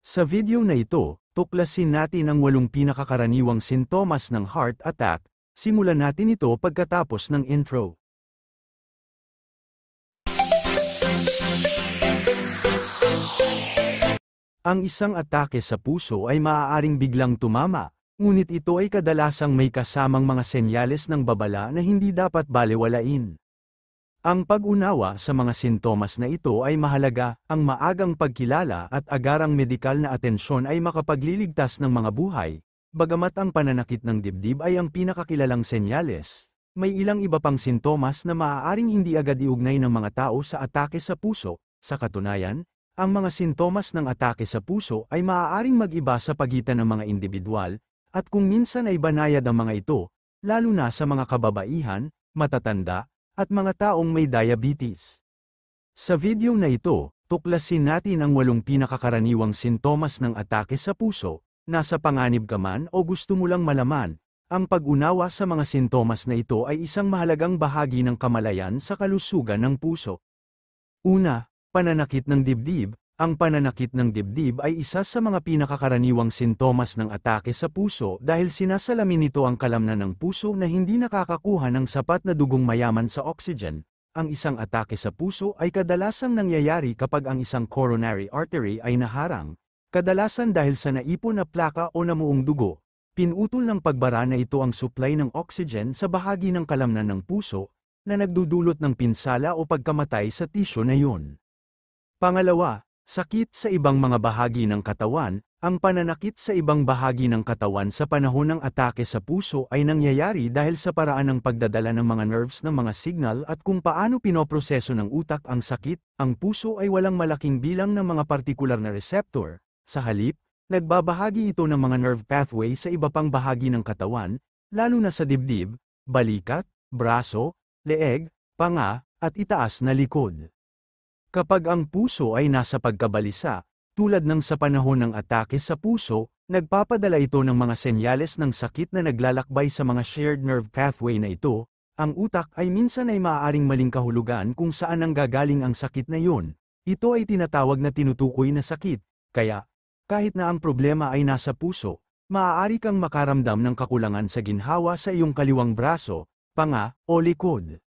Sa video na ito, tuklasin natin ang 8 pinakakaraniwang sintomas ng heart attack. Simulan natin ito pagkatapos ng intro. Ang isang atake sa puso ay maaaring biglang tumama, ngunit ito ay kadalasang may kasamang mga senyales ng babala na hindi dapat balewalain. Ang pag-unawa sa mga sintomas na ito ay mahalaga. Ang maagang pagkilala at agarang medikal na atensyon ay makapagliligtas ng mga buhay. Bagamat ang pananakit ng dibdib ay ang pinakakilalang senyales, may ilang iba pang sintomas na maaaring hindi agad iugnay ng mga tao sa atake sa puso. Sa katunayan, ang mga sintomas ng atake sa puso ay maaaring mag-iba sa pagitan ng mga individual, at kung minsan ay banayad ang mga ito, lalo na sa mga kababaihan, matatanda, at mga taong may diabetes. Sa video na ito, tuklasin natin ang 8 pinakakaraniwang sintomas ng atake sa puso. Nasa panganib ka man o gusto mo lang malaman, ang pag-unawa sa mga sintomas na ito ay isang mahalagang bahagi ng kamalayan sa kalusugan ng puso. Una, pananakit ng dibdib. Ang pananakit ng dibdib ay isa sa mga pinakakaraniwang sintomas ng atake sa puso dahil sinasalamin nito ang kalamnan ng puso na hindi nakakakuha ng sapat na dugong mayaman sa oxygen. Ang isang atake sa puso ay kadalasang nangyayari kapag ang isang coronary artery ay naharang, kadalasan dahil sa naipon na plaka o namuong dugo. Pinutol ng pagbara na ito ang supply ng oxygen sa bahagi ng kalamnan ng puso, na nagdudulot ng pinsala o pagkamatay sa tisyo na yun. Pangalawa, sakit sa ibang mga bahagi ng katawan. Ang pananakit sa ibang bahagi ng katawan sa panahon ng atake sa puso ay nangyayari dahil sa paraan ng pagdadala ng mga nerves ng mga signal at kung paano pinoproseso ng utak ang sakit. Ang puso ay walang malaking bilang ng mga partikular na receptor. Sa halip, nagbabahagi ito ng mga nerve pathway sa iba pang bahagi ng katawan, lalo na sa dibdib, balikat, braso, leeg, panga, at itaas na likod. Kapag ang puso ay nasa pagkabalisa, tulad ng sa panahon ng atake sa puso, nagpapadala ito ng mga senyales ng sakit na naglalakbay sa mga shared nerve pathway na ito. Ang utak ay minsan ay maaaring maling kahulugan kung saan nanggagaling ang sakit na yun. Ito ay tinatawag na tinutukoy na sakit, kaya, kahit na ang problema ay nasa puso, maaari kang makaramdam ng kakulangan sa ginhawa sa iyong kaliwang braso, panga, o likod.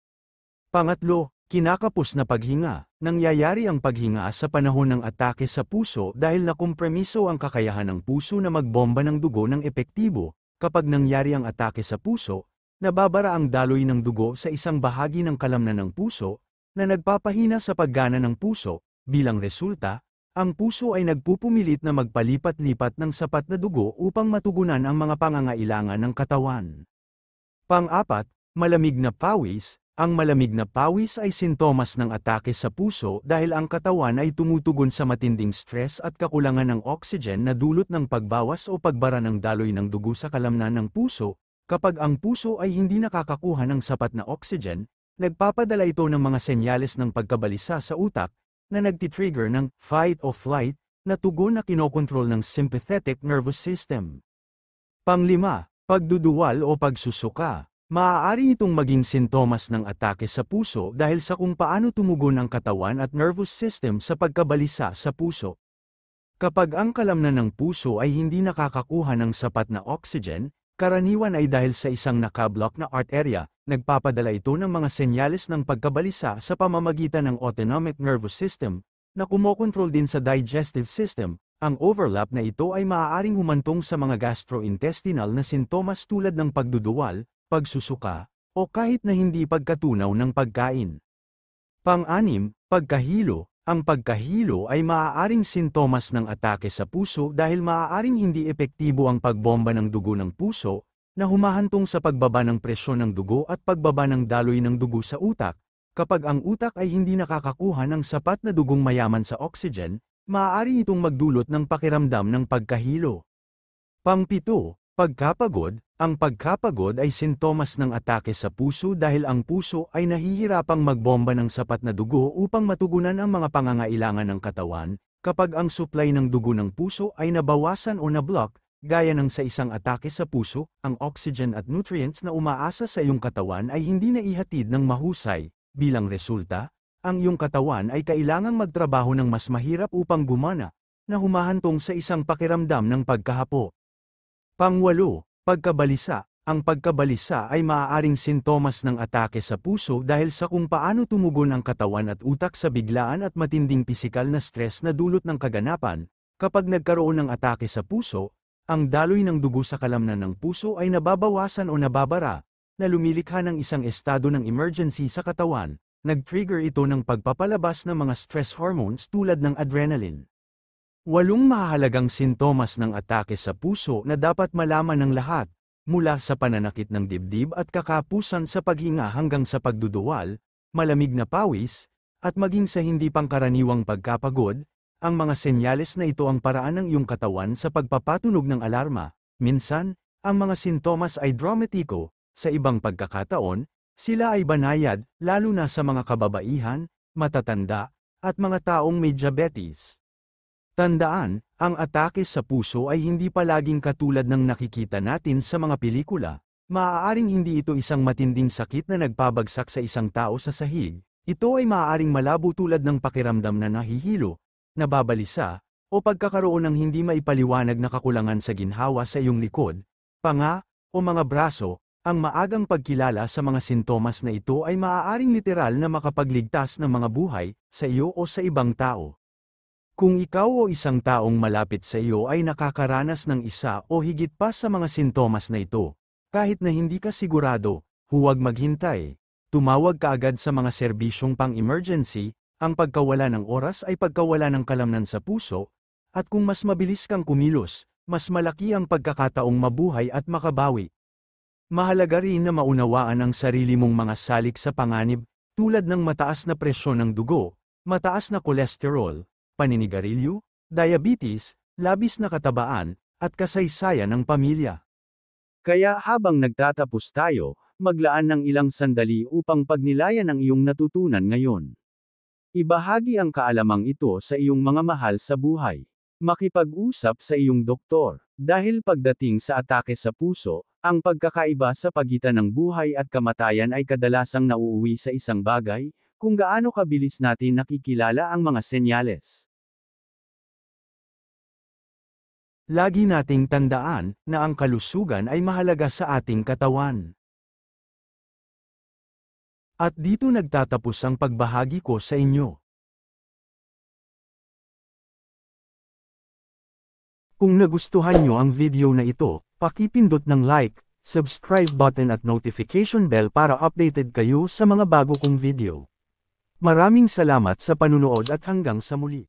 Pangatlo, kinakapos na paghinga. Nangyayari ang paghinga sa panahon ng atake sa puso dahil nakompromiso ang kakayahan ng puso na magbomba ng dugo ng epektibo. Kapag nangyari ang atake sa puso, nababara ang daloy ng dugo sa isang bahagi ng kalamnan ng puso, na nagpapahina sa paggana ng puso. Bilang resulta, ang puso ay nagpupumilit na magpalipat-lipat ng sapat na dugo upang matugunan ang mga pangangailangan ng katawan. Pang-apat, malamig na pawis. Ang malamig na pawis ay sintomas ng atake sa puso dahil ang katawan ay tumutugon sa matinding stress at kakulangan ng oxygen na dulot ng pagbawas o pagbara ng daloy ng dugo sa kalamnan ng puso. Kapag ang puso ay hindi nakakakuha ng sapat na oxygen, nagpapadala ito ng mga senyales ng pagkabalisa sa utak, na nagtitrigger ng fight or flight na tugon na kinokontrol ng sympathetic nervous system. Panglima, pagduduwal o pagsusuka. Maaari itong maging sintomas ng atake sa puso dahil sa kung paano tumugon ang katawan at nervous system sa pagkabalisa sa puso. Kapag ang kalamnan ng puso ay hindi nakakakuha ng sapat na oxygen, karaniwan ay dahil sa isang nakablock na arterya, nagpapadala ito ng mga senyales ng pagkabalisa sa pamamagitan ng autonomic nervous system, na kumokontrol din sa digestive system. Ang overlap na ito ay maaaring humantong sa mga gastrointestinal na sintomas tulad ng pagduduwal, pagsusuka, o kahit na hindi pagkatunaw ng pagkain. Pang-anim, pagkahilo. Ang pagkahilo ay maaaring sintomas ng atake sa puso dahil maaaring hindi epektibo ang pagbomba ng dugo ng puso, na humahantong sa pagbaba ng presyon ng dugo at pagbaba ng daloy ng dugo sa utak. Kapag ang utak ay hindi nakakakuha ng sapat na dugong mayaman sa oxygen, maaari itong magdulot ng pakiramdam ng pagkahilo. Pang-pito, pagkapagod. Ang pagkapagod ay sintomas ng atake sa puso dahil ang puso ay nahihirapang magbomba ng sapat na dugo upang matugunan ang mga pangangailangan ng katawan. Kapag ang supply ng dugo ng puso ay nabawasan o na-block, gaya ng sa isang atake sa puso, ang oxygen at nutrients na umaasa sa iyong katawan ay hindi naihatid ng mahusay. Bilang resulta, ang iyong katawan ay kailangang magtrabaho ng mas mahirap upang gumana. na humahantong sa isang pakiramdam ng pagkahapo. Pang-8, pagkabalisa. Ang pagkabalisa ay maaaring sintomas ng atake sa puso dahil sa kung paano tumugon ang katawan at utak sa biglaan at matinding pisikal na stress na dulot ng kaganapan. Kapag nagkaroon ng atake sa puso, ang daloy ng dugo sa kalamnan ng puso ay nababawasan o nababara, na lumilikha ng isang estado ng emergency sa katawan. Nag-trigger ito ng pagpapalabas ng mga stress hormones tulad ng adrenaline. 8 mahahalagang sintomas ng atake sa puso na dapat malaman ng lahat, mula sa pananakit ng dibdib at kakapusan sa paghinga hanggang sa pagduduwal, malamig na pawis, at maging sa hindi pangkaraniwang pagkapagod. Ang mga senyales na ito ang paraan ng iyong katawan sa pagpapatunog ng alarma. Minsan, ang mga sintomas ay dramatiko, sa ibang pagkakataon, sila ay banayad, lalo na sa mga kababaihan, matatanda, at mga taong may diabetes. Tandaan, ang atake sa puso ay hindi palaging katulad ng nakikita natin sa mga pelikula. Maaaring hindi ito isang matinding sakit na nagpabagsak sa isang tao sa sahig. Ito ay maaaring malabo tulad ng pakiramdam na nahihilo, nababalisa, o pagkakaroon ng hindi maipaliwanag na kakulangan sa ginhawa sa iyong likod, panga, o mga braso. Ang maagang pagkilala sa mga sintomas na ito ay maaaring literal na makapagligtas ng mga buhay, sa iyo o sa ibang tao. Kung ikaw o isang taong malapit sa iyo ay nakakaranas ng isa o higit pa sa mga sintomas na ito, kahit na hindi ka sigurado, huwag maghintay. Tumawag ka agad sa mga serbisyong pang-emergency. Ang pagkawala ng oras ay pagkawala ng kalamnan sa puso, at kung mas mabilis kang kumilos, mas malaki ang pagkakataong mabuhay at makabawi. Mahalaga rin na maunawaan ang sarili mong mga salik sa panganib, tulad ng mataas na presyon ng dugo, mataas na kolesterol, paninigarilyo, diabetes, labis na katabaan, at kasaysayan ng pamilya. Kaya habang nagtatapos tayo, maglaan ng ilang sandali upang pagnilayan ang iyong natutunan ngayon. Ibahagi ang kaalamang ito sa iyong mga mahal sa buhay. Makipag-usap sa iyong doktor. Dahil pagdating sa atake sa puso, ang pagkakaiba sa pagitan ng buhay at kamatayan ay kadalasang nauuwi sa isang bagay, kung gaano kabilis natin nakikilala ang mga senyales. Lagi nating tandaan na ang kalusugan ay mahalaga sa ating katawan. At dito nagtatapos ang pagbahagi ko sa inyo. Kung nagustuhan nyo ang video na ito, pakipindot ng like, subscribe button at notification bell para updated kayo sa mga bago kong video. Maraming salamat sa panunood at hanggang sa muli.